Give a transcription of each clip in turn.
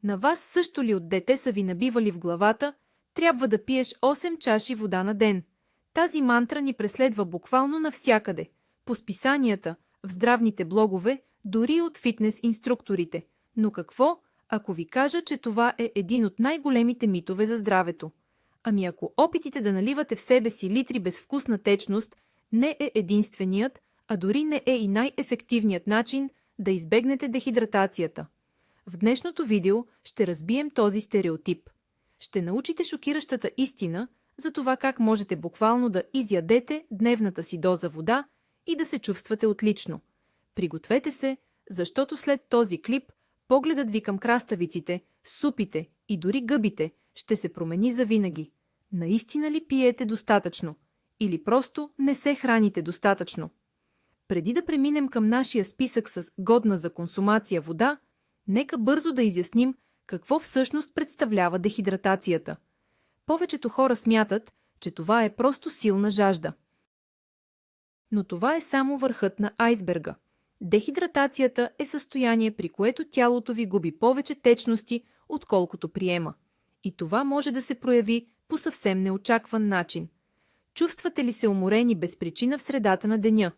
На вас също ли от дете са ви набивали в главата: трябва да пиеш 8 чаши вода на ден? Тази мантра ни преследва буквално навсякъде. По списанията, в здравните блогове, дори от фитнес инструкторите. Но какво, ако ви кажа, че това е един от най-големите митове за здравето? Ами ако опитите да наливате в себе си литри безвкусна течност не е единственият, а дори не е и най-ефективният начин да избегнете дехидратацията. В днешното видео ще разбием този стереотип. Ще научите шокиращата истина за това как можете буквално да изядете дневната си доза вода и да се чувствате отлично. Пригответе се, защото след този клип погледът ви към краставиците, супите и дори гъбите ще се промени завинаги. Наистина ли пиете достатъчно? Или просто не се храните достатъчно? Преди да преминем към нашия списък с годна за консумация вода, нека бързо да изясним какво всъщност представлява дехидратацията. Повечето хора смятат, че това е просто силна жажда. Но това е само върхът на айсберга. Дехидратацията е състояние, при което тялото ви губи повече течности, отколкото приема. И това може да се прояви по съвсем неочакван начин. Чувствате ли се уморени без причина в средата на деня?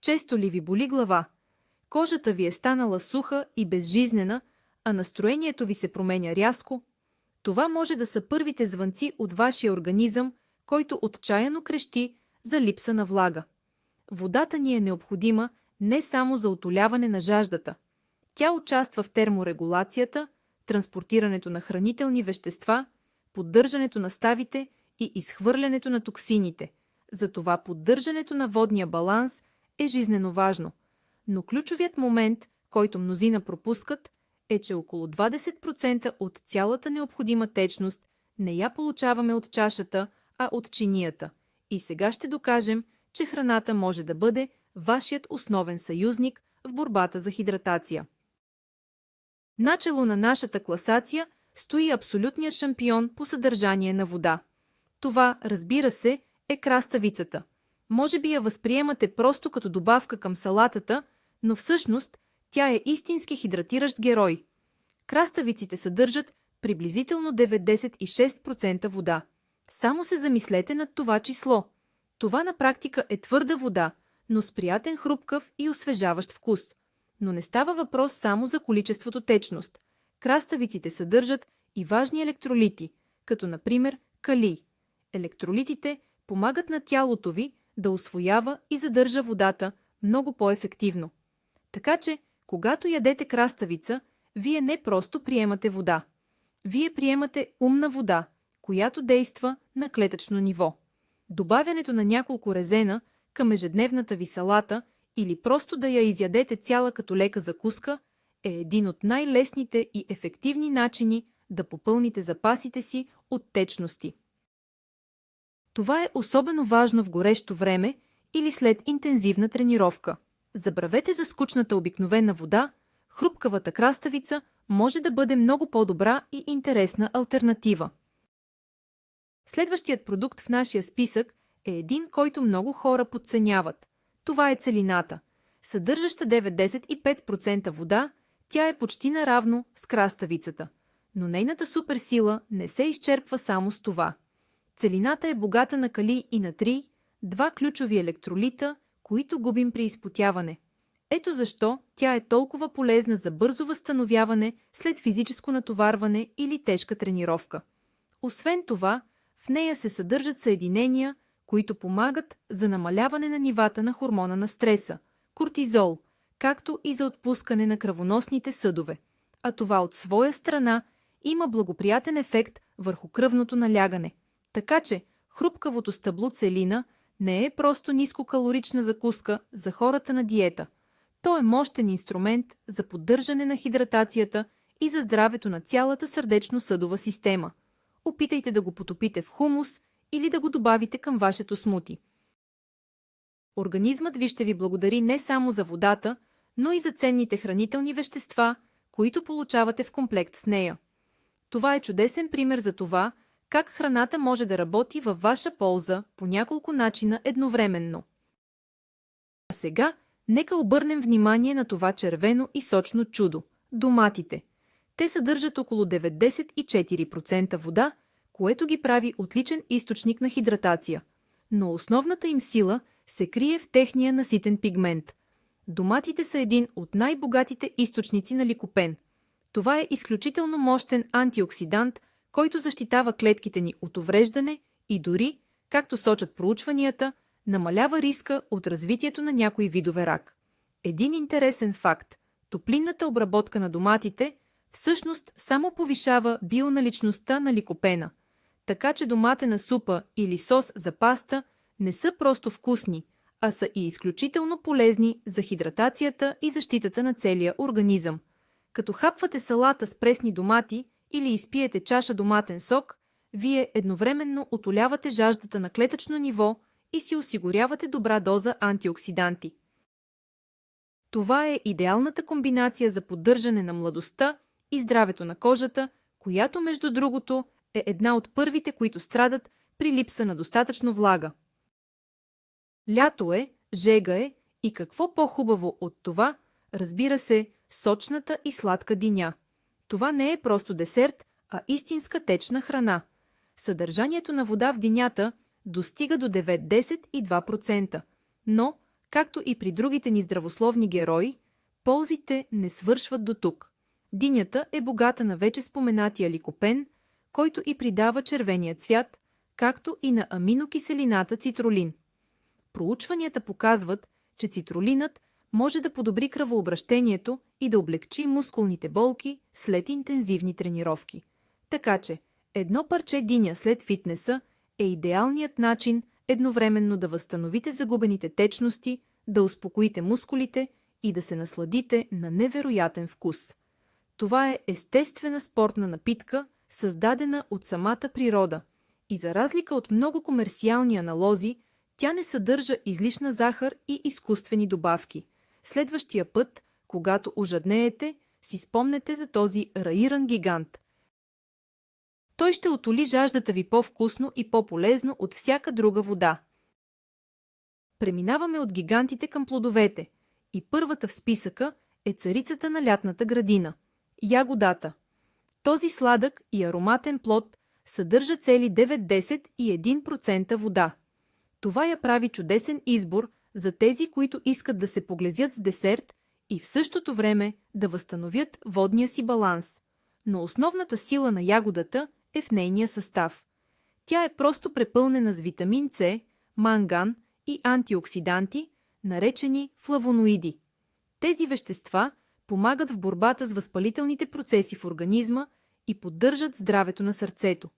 Често ли ви боли глава? Кожата ви е станала суха и безжизнена, а настроението ви се променя рязко? Това може да са първите звънци от вашия организъм, който отчаяно крещи за липса на влага. Водата ни е необходима не само за утоляване на жаждата. Тя участва в терморегулацията, транспортирането на хранителни вещества, поддържането на ставите и изхвърлянето на токсините. Затова поддържането на водния баланс е жизнено важно. Но ключовият момент, който мнозина пропускат, е, че около 20% от цялата необходима течност не я получаваме от чашата, а от чинията. И сега ще докажем, че храната може да бъде вашият основен съюзник в борбата за хидратация. Начело на нашата класация стои абсолютният шампион по съдържание на вода. Това, разбира се, е краставицата. Може би я възприемате просто като добавка към салатата, но всъщност тя е истински хидратиращ герой. Краставиците съдържат приблизително 96% вода. Само се замислете над това число. Това на практика е твърда вода, но с приятен хрупкав и освежаващ вкус. Но не става въпрос само за количеството течност. Краставиците съдържат и важни електролити, като например калий. Електролитите помагат на тялото ви да усвоява и задържа водата много по-ефективно. Така че, когато ядете краставица, вие не просто приемате вода. Вие приемате умна вода, която действа на клетъчно ниво. Добавянето на няколко резена към ежедневната ви салата или просто да я изядете цяла като лека закуска е един от най-лесните и ефективни начини да попълните запасите си от течности. Това е особено важно в горещо време или след интензивна тренировка. Забравете за скучната обикновена вода, хрупкавата краставица може да бъде много по-добра и интересна алтернатива. Следващият продукт в нашия списък е един, който много хора подценяват. Това е целината. Съдържаща 95% вода, тя е почти наравно с краставицата. Но нейната суперсила не се изчерпва само с това. Целината е богата на калий и натрий, два ключови електролита, които губим при изпотяване. Ето защо тя е толкова полезна за бързо възстановяване след физическо натоварване или тежка тренировка. Освен това, в нея се съдържат съединения, които помагат за намаляване на нивата на хормона на стреса – кортизол, както и за отпускане на кръвоносните съдове. А това от своя страна има благоприятен ефект върху кръвното налягане. Така че хрупкавото стъбло целина не е просто нискокалорична закуска за хората на диета. То е мощен инструмент за поддържане на хидратацията и за здравето на цялата сърдечно-съдова система. Опитайте да го потопите в хумус или да го добавите към вашето смути. Организмът ви ще ви благодари не само за водата, но и за ценните хранителни вещества, които получавате в комплект с нея. Това е чудесен пример за това, как храната може да работи във ваша полза по няколко начина едновременно. А сега, нека обърнем внимание на това червено и сочно чудо – доматите. Те съдържат около 94% вода, което ги прави отличен източник на хидратация. Но основната им сила се крие в техния наситен пигмент. Доматите са един от най-богатите източници на ликопен. Това е изключително мощен антиоксидант, който защитава клетките ни от увреждане и дори, както сочат проучванията, намалява риска от развитието на някои видове рак. Един интересен факт – топлинната обработка на доматите всъщност само повишава бионаличността на ликопена, така че доматена супа или сос за паста не са просто вкусни, а са и изключително полезни за хидратацията и защитата на целия организъм. Като хапвате салата с пресни домати или изпиете чаша доматен сок, вие едновременно утолявате жаждата на клетъчно ниво и си осигурявате добра доза антиоксиданти. Това е идеалната комбинация за поддържане на младостта и здравето на кожата, която, между другото, е една от първите, които страдат при липса на достатъчно влага. Лято е, жега е и какво по-хубаво от това, разбира се, сочната и сладка диня. Това не е просто десерт, а истинска течна храна. Съдържанието на вода в динята достига до 9-10 и 2%, но, както и при другите ни здравословни герои, ползите не свършват до тук. Динята е богата на вече споменатия ликопен, който и придава червения цвят, както и на аминокиселината цитрулин. Проучванията показват, че цитрулинът може да подобри кръвообращението и да облегчи мускулните болки след интензивни тренировки. Така че, едно парче диня след фитнеса е идеалният начин едновременно да възстановите загубените течности, да успокоите мускулите и да се насладите на невероятен вкус. Това е естествена спортна напитка, създадена от самата природа. И за разлика от много комерциални аналози, тя не съдържа излишна захар и изкуствени добавки. Следващия път, когато ожаднеете, си спомнете за този раиран гигант. Той ще утоли жаждата ви по-вкусно и по-полезно от всяка друга вода. Преминаваме от гигантите към плодовете. И първата в списъка е царицата на лятната градина – ягодата. Този сладък и ароматен плод съдържа цели 9-10 и 1% вода. Това я прави чудесен избор за тези, които искат да се поглезят с десерт и в същото време да възстановят водния си баланс. Но основната сила на ягодата е в нейния състав. Тя е просто препълнена с витамин С, манган и антиоксиданти, наречени флавоноиди. Тези вещества помагат в борбата с възпалителните процеси в организма и поддържат здравето на сърцето.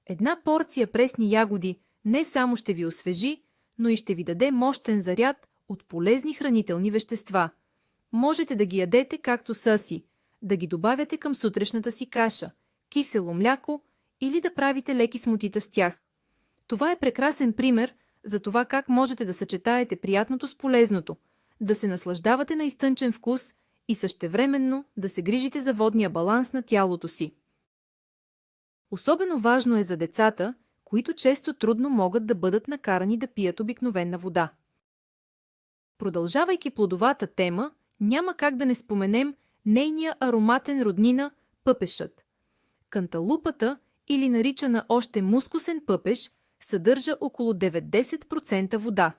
Една порция пресни ягоди не само ще ви освежи, но и ще ви даде мощен заряд от полезни хранителни вещества. Можете да ги ядете както са си, да ги добавяте към сутрешната си каша, кисело мляко или да правите леки смутита с тях. Това е прекрасен пример за това как можете да съчетаете приятното с полезното, да се наслаждавате на изтънчен вкус и същевременно да се грижите за водния баланс на тялото си. Особено важно е за децата, които често трудно могат да бъдат накарани да пият обикновена вода. Продължавайки плодовата тема, няма как да не споменем нейния ароматен роднина – пъпешът. Канталупата, или наричана още мускусен пъпеш, съдържа около 9-10% вода.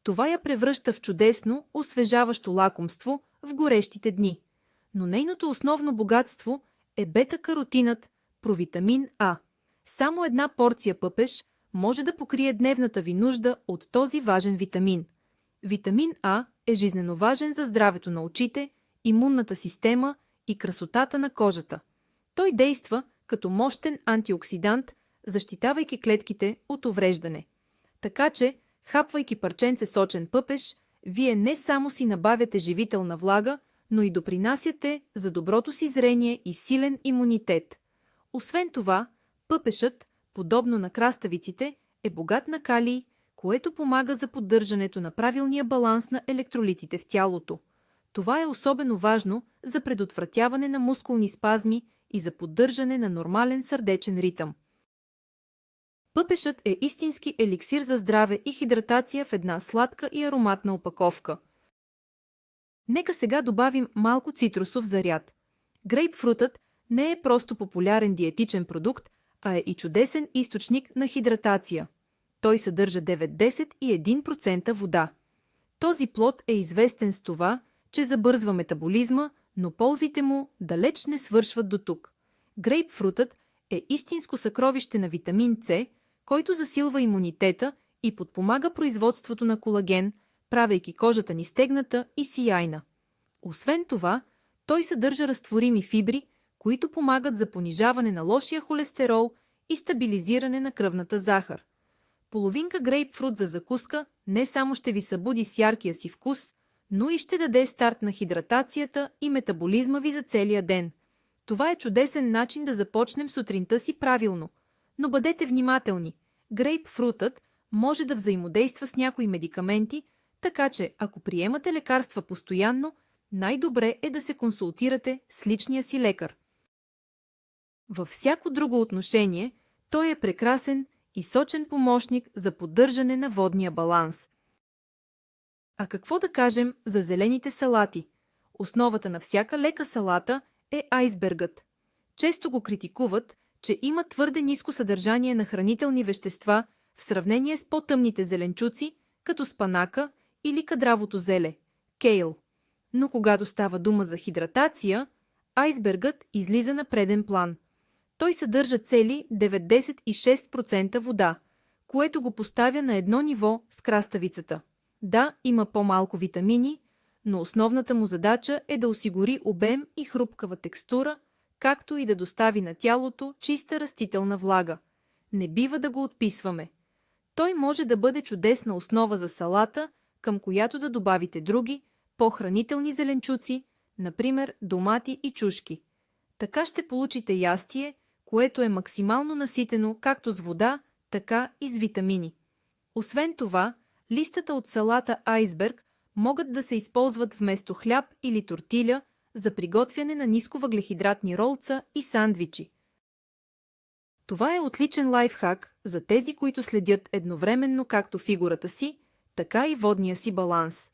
Това я превръща в чудесно, освежаващо лакомство в горещите дни. Но нейното основно богатство е бета-каротинът, провитамин А. Само една порция пъпеш може да покрие дневната ви нужда от този важен витамин. Витамин А е жизнено важен за здравето на очите, имунната система и красотата на кожата. Той действа като мощен антиоксидант, защитавайки клетките от увреждане. Така че, хапвайки парченце сочен пъпеш, вие не само си набавяте живителна влага, но и допринасяте за доброто си зрение и силен имунитет. Освен това, пъпешът, подобно на краставиците, е богат на калий, което помага за поддържането на правилния баланс на електролитите в тялото. Това е особено важно за предотвратяване на мускулни спазми и за поддържане на нормален сърдечен ритъм. Пъпешът е истински еликсир за здраве и хидратация в една сладка и ароматна опаковка. Нека сега добавим малко цитрусов заряд. Грейпфрутът не е просто популярен диетичен продукт, а е и чудесен източник на хидратация. Той съдържа 91% вода. Този плод е известен с това, че забързва метаболизма, но ползите му далеч не свършват до тук. Грейпфрутът е истинско съкровище на витамин С, който засилва имунитета и подпомага производството на колаген, правейки кожата ни стегната и сияйна. Освен това, той съдържа разтворими фибри, които помагат за понижаване на лошия холестерол и стабилизиране на кръвната захар. Половинка грейпфрут за закуска не само ще ви събуди с яркия си вкус, но и ще даде старт на хидратацията и метаболизма ви за целия ден. Това е чудесен начин да започнем сутринта си правилно. Но бъдете внимателни. Грейпфрутът може да взаимодейства с някои медикаменти, така че ако приемате лекарства постоянно, най-добре е да се консултирате с личния си лекар. Във всяко друго отношение, той е прекрасен и сочен помощник за поддържане на водния баланс. А какво да кажем за зелените салати? Основата на всяка лека салата е айсбергът. Често го критикуват, че има твърде ниско съдържание на хранителни вещества в сравнение с по-тъмните зеленчуци, като спанака или кадравото зеле – кейл. Но когато става дума за хидратация, айсбергът излиза на преден план. Той съдържа цели 96% вода, което го поставя на едно ниво с краставицата. Да, има по-малко витамини, но основната му задача е да осигури обем и хрупкава текстура, както и да достави на тялото чиста растителна влага. Не бива да го отписваме. Той може да бъде чудесна основа за салата, към която да добавите други, по-хранителни зеленчуци, например домати и чушки. Така ще получите ястие, което е максимално наситено както с вода, така и с витамини. Освен това, листата от салата айсберг могат да се използват вместо хляб или тортиля за приготвяне на нисковъглехидратни ролца и сандвичи. Това е отличен лайфхак за тези, които следят едновременно както фигурата си, така и водния си баланс.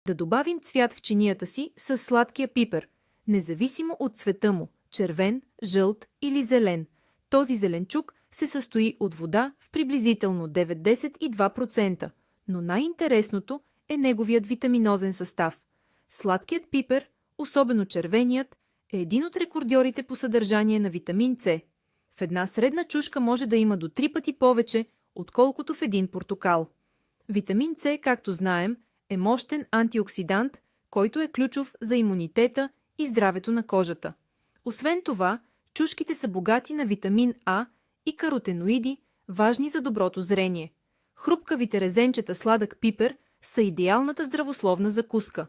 Да добавим цвят в чинията си с сладкия пипер, независимо от цвета му – червен, жълт или зелен. Този зеленчук се състои от вода в приблизително 92%, но най-интересното е неговият витаминозен състав. Сладкият пипер, особено червеният, е един от рекордьорите по съдържание на витамин С. В една средна чушка може да има до 3 пъти повече, отколкото в един портокал. Витамин С, както знаем, е мощен антиоксидант, който е ключов за имунитета и здравето на кожата. Освен това, чушките са богати на витамин А и каротеноиди, важни за доброто зрение. Хрупкавите резенчета сладък пипер са идеалната здравословна закуска.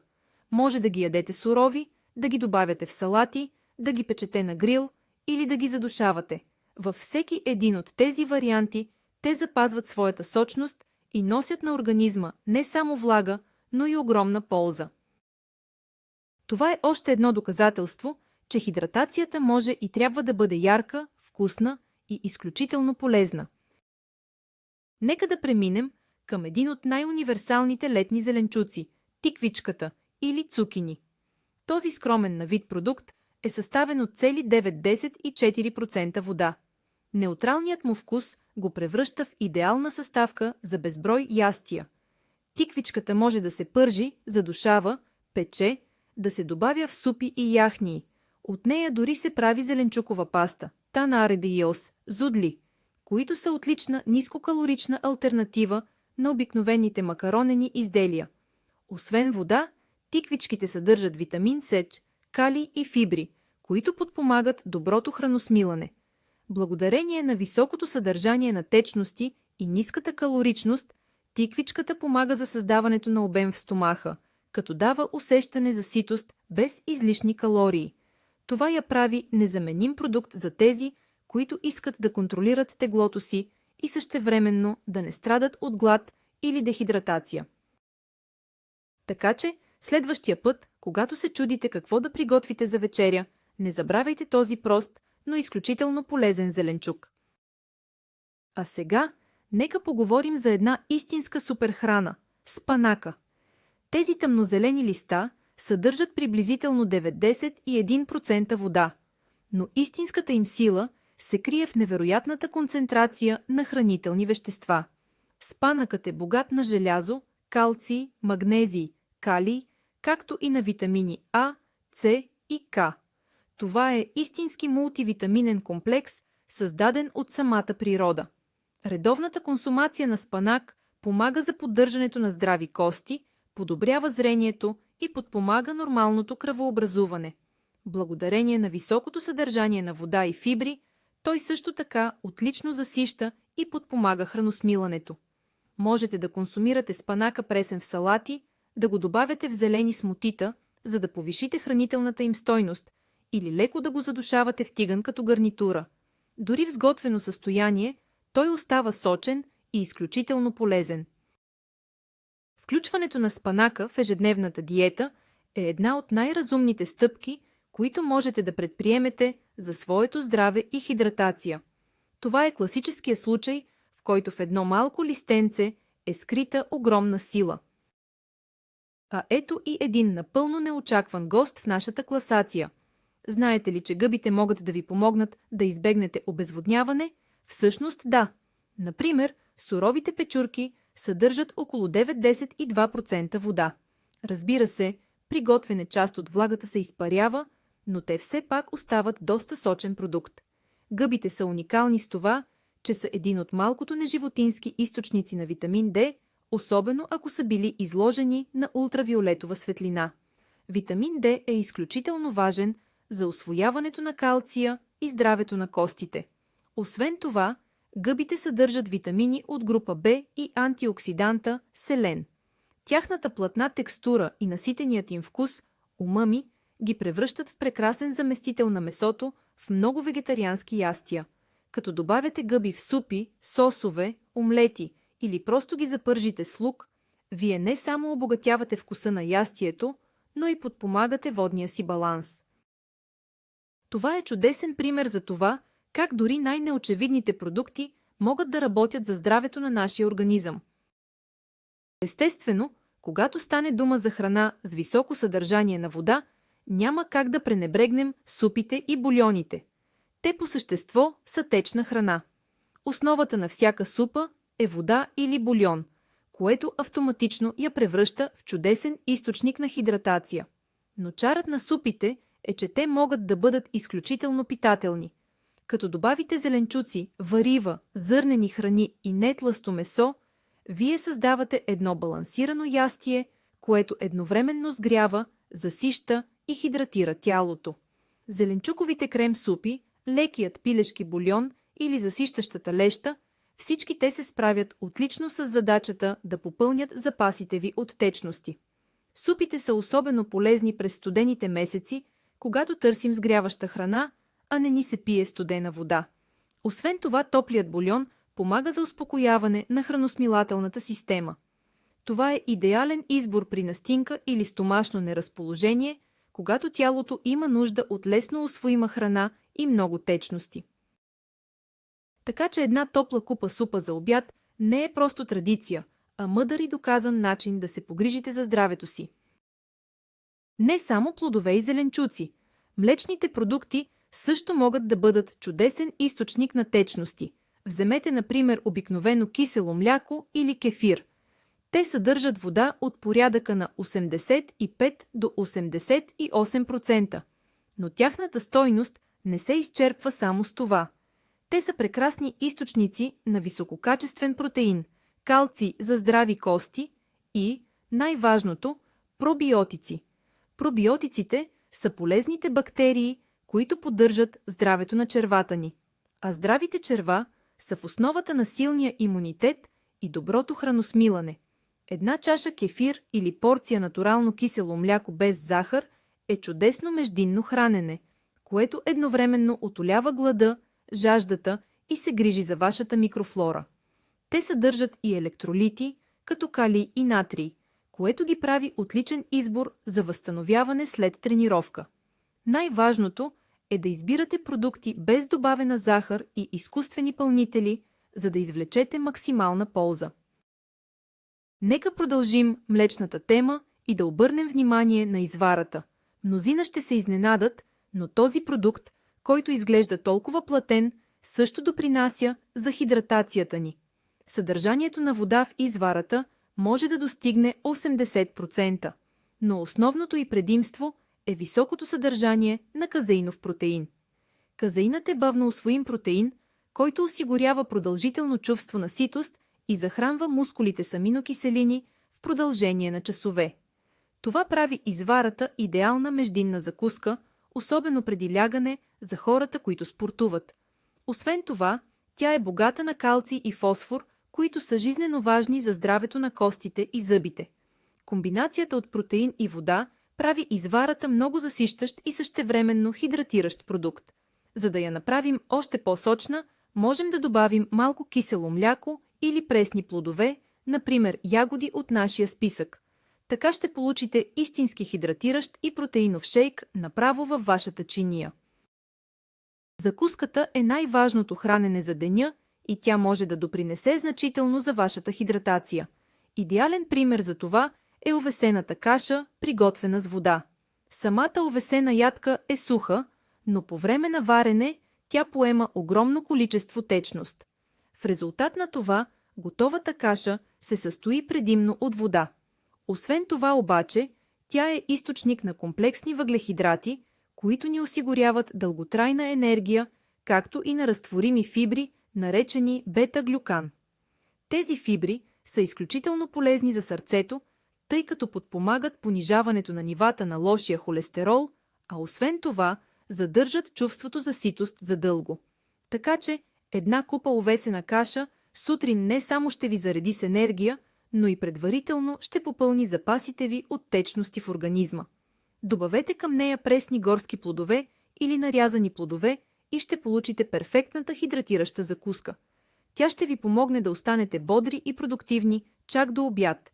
Може да ги ядете сурови, да ги добавяте в салати, да ги печете на грил или да ги задушавате. Във всеки един от тези варианти те запазват своята сочност и носят на организма не само влага, но и огромна полза. Това е още едно доказателство, че хидратацията може и трябва да бъде ярка, вкусна и изключително полезна. Нека да преминем към един от най-универсалните летни зеленчуци – тиквичката или цукини. Този скромен на вид продукт е съставен от цели 94% вода. Неутралният му вкус го превръща в идеална съставка за безброй ястия. Тиквичката може да се пържи, задушава, пече, да се добавя в супи и яхнии. От нея дори се прави зеленчукова паста, танаре де йос, зудли, които са отлична нискокалорична алтернатива на обикновените макаронени изделия. Освен вода, тиквичките съдържат витамин С, калий и фибри, които подпомагат доброто храносмилане. Благодарение на високото съдържание на течности и ниската калоричност, тиквичката помага за създаването на обем в стомаха, като дава усещане за ситост без излишни калории. Това я прави незаменим продукт за тези, които искат да контролират теглото си и същевременно да не страдат от глад или дехидратация. Така че, следващия път, когато се чудите какво да приготвите за вечеря, не забравяйте този прост, но изключително полезен зеленчук. А сега, нека поговорим за една истинска суперхрана – спанака. Тези тъмнозелени листа съдържат приблизително 91% вода. но истинската им сила се крие в невероятната концентрация на хранителни вещества. Спанъкът е богат на желязо, калций, магнезий, калий, както и на витамини А, С и К. Това е истински мултивитаминен комплекс, създаден от самата природа. Редовната консумация на спанак помага за поддържането на здрави кости, подобрява зрението и подпомага нормалното кръвообразуване. Благодарение на високото съдържание на вода и фибри, той също така отлично засища и подпомага храносмилането. Можете да консумирате спанака пресен в салати, да го добавяте в зелени смутита, за да повишите хранителната им стойност, или леко да го задушавате в тиган като гарнитура. Дори в сготвено състояние, той остава сочен и изключително полезен. Включването на спанака в ежедневната диета е една от най-разумните стъпки, които можете да предприемете за своето здраве и хидратация. Това е класическия случай, в който в едно малко листенце е скрита огромна сила. А ето и един напълно неочакван гост в нашата класация. Знаете ли, че гъбите могат да ви помогнат да избегнете обезводняване? Всъщност да. Например, суровите печурки съдържат около 9-10 вода. Разбира се, при готвене част от влагата се изпарява, но те все пак остават доста сочен продукт. Гъбите са уникални с това, че са един от малкото неживотински източници на витамин D, особено ако са били изложени на ултравиолетова светлина. Витамин D е изключително важен за усвояването на калция и здравето на костите. Освен това, гъбите съдържат витамини от група В и антиоксиданта селен. Тяхната плътна текстура и наситеният им вкус, умами, ги превръщат в прекрасен заместител на месото в много вегетариански ястия. Като добавяте гъби в супи, сосове, омлети или просто ги запържите с лук, вие не само обогатявате вкуса на ястието, но и подпомагате водния си баланс. Това е чудесен пример за това, как дори най-неочевидните продукти могат да работят за здравето на нашия организъм. Естествено, когато стане дума за храна с високо съдържание на вода, няма как да пренебрегнем супите и бульоните. Те по същество са течна храна. Основата на всяка супа е вода или бульон, което автоматично я превръща в чудесен източник на хидратация. Но чарът на супите е, че те могат да бъдат изключително питателни. Като добавите зеленчуци, варива, зърнени храни и нетлъсто месо, вие създавате едно балансирано ястие, което едновременно сгрява, засища и хидратира тялото. Зеленчуковите крем-супи, лекият пилешки бульон или засищащата леща, всички те се справят отлично с задачата да попълнят запасите ви от течности. Супите са особено полезни през студените месеци, когато търсим сгряваща храна, а не ни се пие студена вода. Освен това, топлият бульон помага за успокояване на храносмилателната система. Това е идеален избор при настинка или стомашно неразположение, когато тялото има нужда от лесно усвоима храна и много течности. Така че една топла купа супа за обяд не е просто традиция, а мъдър и доказан начин да се погрижите за здравето си. Не само плодове и зеленчуци. Млечните продукти също могат да бъдат чудесен източник на течности. Вземете, например, обикновено кисело мляко или кефир. Те съдържат вода от порядъка на 85 до 88%, но тяхната стойност не се изчерпва само с това. Те са прекрасни източници на висококачествен протеин, калций за здрави кости и, най-важното, пробиотици. Пробиотиците са полезните бактерии, които поддържат здравето на червата ни, а здравите черва са в основата на силния имунитет и доброто храносмилане. Една чаша кефир или порция натурално кисело мляко без захар е чудесно междинно хранене, което едновременно утолява глада, жаждата и се грижи за вашата микрофлора. Те съдържат и електролити, като калий и натрий, което ги прави отличен избор за възстановяване след тренировка. Най-важното е да избирате продукти без добавена захар и изкуствени пълнители, за да извлечете максимална полза. Нека продължим млечната тема и да обърнем внимание на изварата. Мнозина ще се изненадат, но този продукт, който изглежда толкова плътен, също допринася за хидратацията ни. Съдържанието на вода в изварата може да достигне 80%, но основното й предимство е високото съдържание на казеинов протеин. Казеинът е бавно усвоим протеин, който осигурява продължително чувство на ситост и захранва мускулите с аминокиселини в продължение на часове. Това прави изварата идеална междинна закуска, особено преди лягане за хората, които спортуват. Освен това, тя е богата на калций и фосфор, които са жизнено важни за здравето на костите и зъбите. Комбинацията от протеин и вода прави изварата много засищащ и същевременно хидратиращ продукт. За да я направим още по-сочна, можем да добавим малко кисело мляко или пресни плодове, например ягоди от нашия списък. Така ще получите истински хидратиращ и протеинов шейк направо във вашата чиния. Закуската е най-важното хранене за деня и тя може да допринесе значително за вашата хидратация. Идеален пример за това е овесената каша, приготвена с вода. Самата овесена ядка е суха, но по време на варене тя поема огромно количество течност. В резултат на това, готовата каша се състои предимно от вода. Освен това обаче, тя е източник на комплексни въглехидрати, които ни осигуряват дълготрайна енергия, както и на разтворими фибри, наречени бета-глюкан. Тези фибри са изключително полезни за сърцето, тъй като подпомагат понижаването на нивата на лошия холестерол, а освен това задържат чувството за ситост за дълго. Така че една купа овесена каша сутрин не само ще ви зареди с енергия, но и предварително ще попълни запасите ви от течности в организма. Добавете към нея пресни горски плодове или нарязани плодове и ще получите перфектната хидратираща закуска. Тя ще ви помогне да останете бодри и продуктивни чак до обяд.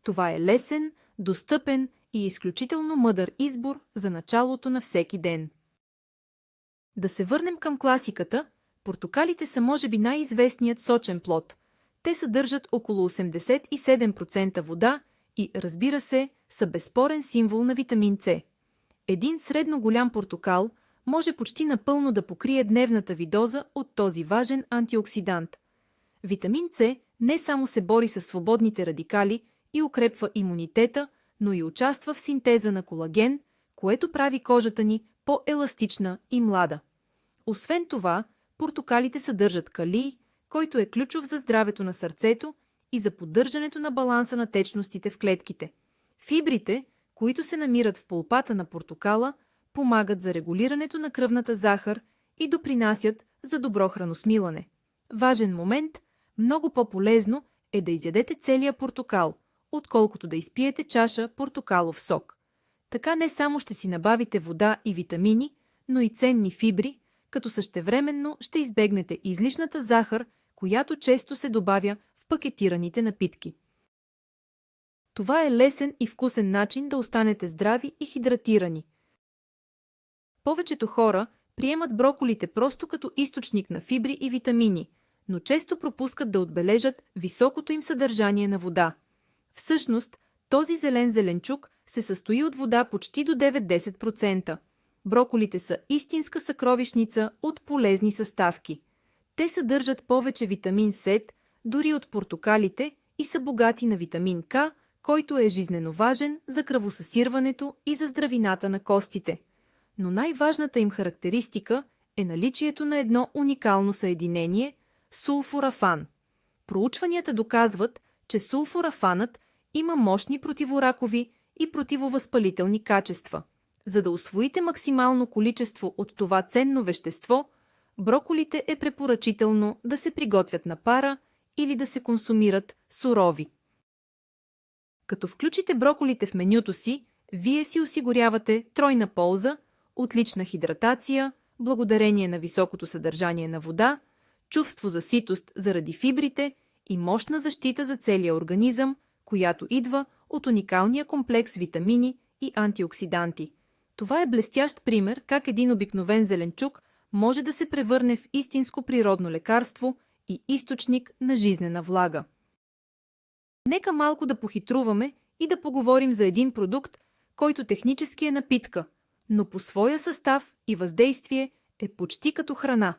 Това е лесен, достъпен и изключително мъдър избор за началото на всеки ден. Да се върнем към класиката, портокалите са може би най-известният сочен плод. Те съдържат около 87% вода и, разбира се, са безспорен символ на витамин С. Един средно голям портокал може почти напълно да покрие дневната ви доза от този важен антиоксидант. Витамин С не само се бори с свободните радикали и укрепва имунитета, но и участва в синтеза на колаген, което прави кожата ни по-еластична и млада. Освен това, портокалите съдържат калий, който е ключов за здравето на сърцето и за поддържането на баланса на течностите в клетките. Фибрите, които се намират в пулпата на портокала, помагат за регулирането на кръвната захар и допринасят за добро храносмилане. Важен момент, много по-полезно е да изядете целия портокал, отколкото да изпиете чаша портокалов сок. Така не само ще си набавите вода и витамини, но и ценни фибри, като същевременно ще избегнете излишната захар, която често се добавя в пакетираните напитки. Това е лесен и вкусен начин да останете здрави и хидратирани. Повечето хора приемат броколите просто като източник на фибри и витамини, но често пропускат да отбележат високото им съдържание на вода. Всъщност, този зелен зеленчук се състои от вода почти до 9-10%. Броколите са истинска съкровищница от полезни съставки. Те съдържат повече витамин С, дори от портокалите, и са богати на витамин К, който е жизнено важен за кръвосъсирването и за здравината на костите. Но най-важната им характеристика е наличието на едно уникално съединение – сулфорафан. Проучванията доказват, че сулфорафанът има мощни противоракови и противовъзпалителни качества. За да усвоите максимално количество от това ценно вещество, броколите е препоръчително да се приготвят на пара или да се консумират сурови. Като включите броколите в менюто си, вие си осигурявате тройна полза, отлична хидратация, благодарение на високото съдържание на вода, чувство за ситост заради фибрите и мощна защита за целия организъм, която идва от уникалния комплекс витамини и антиоксиданти. Това е блестящ пример как един обикновен зеленчук може да се превърне в истинско природно лекарство и източник на жизнена влага. Нека малко да похитруваме и да поговорим за един продукт, който технически е напитка, но по своя състав и въздействие е почти като храна.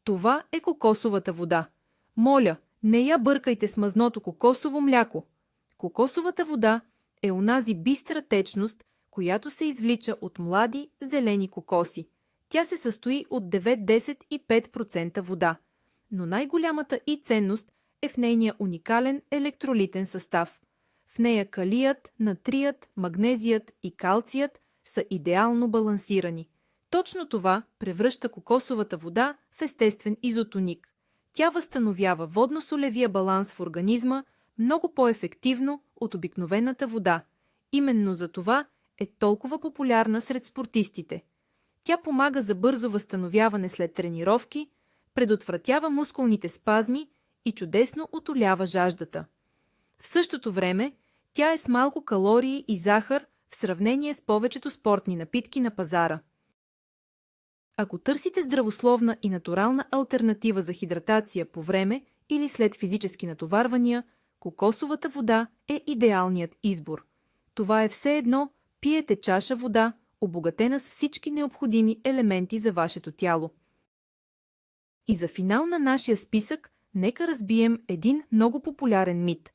Това е кокосовата вода. Моля, не я бъркайте с мазното кокосово мляко. Кокосовата вода е онази бистра течност, която се извлича от млади зелени кокоси. Тя се състои от 9, 10 и 5% вода. Но най-голямата и ценност е в нейния уникален електролитен състав. В нея калият, натрият, магнезият и калцият са идеално балансирани. Точно това превръща кокосовата вода в естествен изотоник. Тя възстановява водно-солевия баланс в организма много по-ефективно от обикновената вода. Именно за това е толкова популярна сред спортистите. Тя помага за бързо възстановяване след тренировки, предотвратява мускулните спазми и чудесно утолява жаждата. В същото време тя е с малко калории и захар в сравнение с повечето спортни напитки на пазара. Ако търсите здравословна и натурална алтернатива за хидратация по време или след физически натоварвания, кокосовата вода е идеалният избор. Това е все едно пиете чаша вода, обогатена с всички необходими елементи за вашето тяло. И за финал на нашия списък, нека разбием един много популярен мит.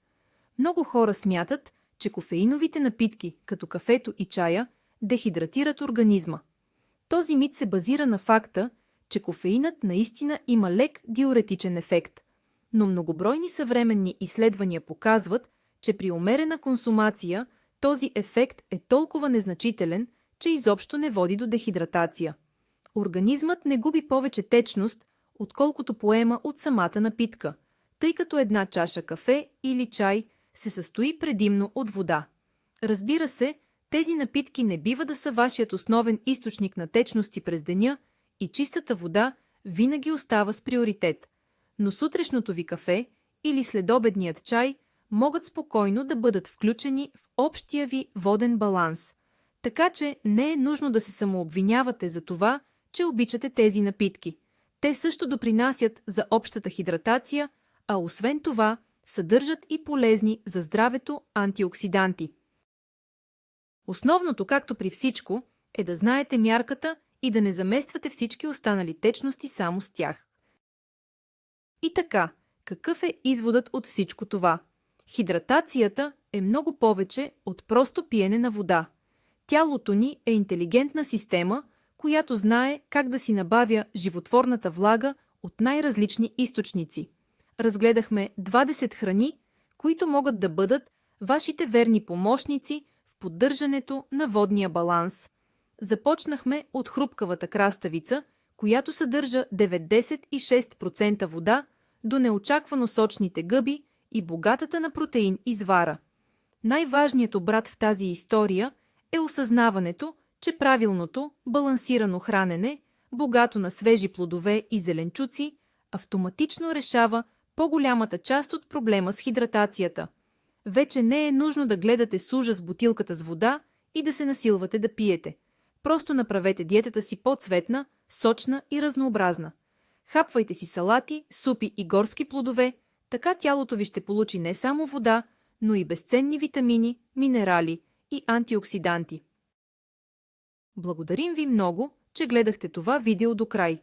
Много хора смятат, че кофеиновите напитки, като кафето и чая, дехидратират организма. Този мит се базира на факта, че кофеинът наистина има лек диуретичен ефект. Но многобройни съвременни изследвания показват, че при умерена консумация този ефект е толкова незначителен, че изобщо не води до дехидратация. Организмът не губи повече течност, отколкото поема от самата напитка, тъй като една чаша кафе или чай се състои предимно от вода. Разбира се, тези напитки не бива да са вашият основен източник на течности през деня и чистата вода винаги остава с приоритет. Но сутрешното ви кафе или следобедният чай могат спокойно да бъдат включени в общия ви воден баланс. Така че не е нужно да се самообвинявате за това, че обичате тези напитки. Те също допринасят за общата хидратация, а освен това съдържат и полезни за здравето антиоксиданти. Основното, както при всичко, е да знаете мярката и да не замествате всички останали течности само с тях. И така, какъв е изводът от всичко това? Хидратацията е много повече от просто пиене на вода. Тялото ни е интелигентна система, която знае как да си набавя животворната влага от най-различни източници. Разгледахме 20 храни, които могат да бъдат вашите верни помощници в поддържането на водния баланс. Започнахме от хрупкавата краставица, която съдържа 96% вода, до неочаквано сочните гъби и богатата на протеин извара. Най-важният обрат в тази история е осъзнаването, че правилното, балансирано хранене, богато на свежи плодове и зеленчуци, автоматично решава по-голямата част от проблема с хидратацията. Вече не е нужно да гледате с ужас бутилката с вода и да се насилвате да пиете. Просто направете диетата си по-цветна, сочна и разнообразна. Хапвайте си салати, супи и горски плодове, така тялото ви ще получи не само вода, но и безценни витамини, минерали и антиоксиданти. Благодарим ви много, че гледахте това видео до край.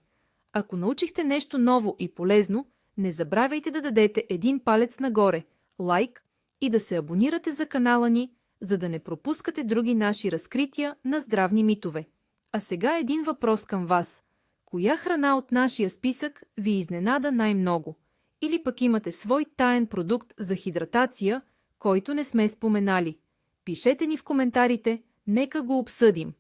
Ако научихте нещо ново и полезно, не забравяйте да дадете един палец нагоре, лайк и да се абонирате за канала ни, за да не пропускате други наши разкрития на здравни митове. А сега един въпрос към вас. Коя храна от нашия списък ви изненада най-много? Или пък имате свой таен продукт за хидратация, който не сме споменали? Пишете ни в коментарите, нека го обсъдим.